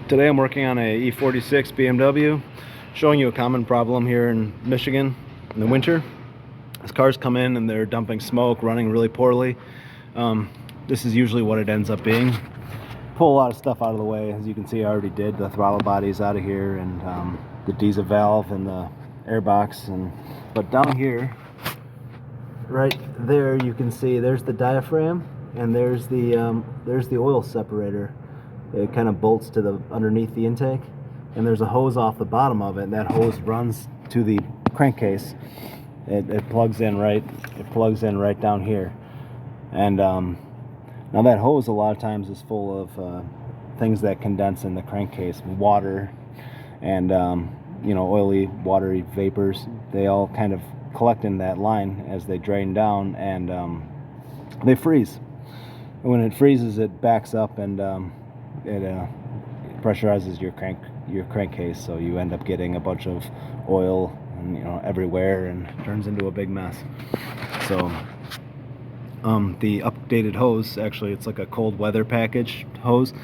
Today I'm working on a E46 BMW, showing you a common problem here in Michigan in the winter. As cars come in and they're dumping smoke, running really poorly, this is usually what it ends up being. Pull a lot of stuff out of the way. As you can see, I already did. The throttle body's out of here, and the diesel valve and the air box. But down here, right there, you can see there's the diaphragm, and there's the oil separator. It kind of bolts to the underneath the intake, and there's a hose off the bottom of it, and that hose runs to the crankcase. It plugs in right down here, and now that hose a lot of times is full of things that condense in the crankcase, water and oily, watery vapors. They all kind of collect in that line as they drain down, and they freeze. And when it freezes, it backs up, and it pressurizes your crankcase, so you end up getting a bunch of oil and everywhere, and turns into a big mess. So the updated hose, actually it's like a cold weather package hose.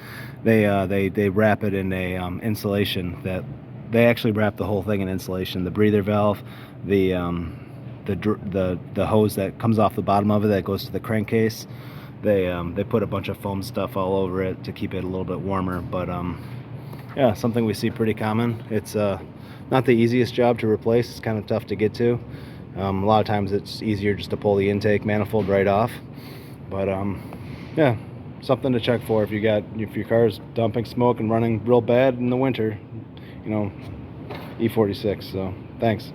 They wrap it in a insulation. That they actually wrap the whole thing in insulation. The breather valve, the hose that comes off the bottom of it that goes to the crankcase, they put a bunch of foam stuff all over it to keep it a little bit warmer. But yeah, something we see pretty common. It's not the easiest job to replace. It's kind of tough to get to. A lot of times it's easier just to pull the intake manifold right off. But yeah, something to check for if your car's dumping smoke and running real bad in the winter. E46. So thanks.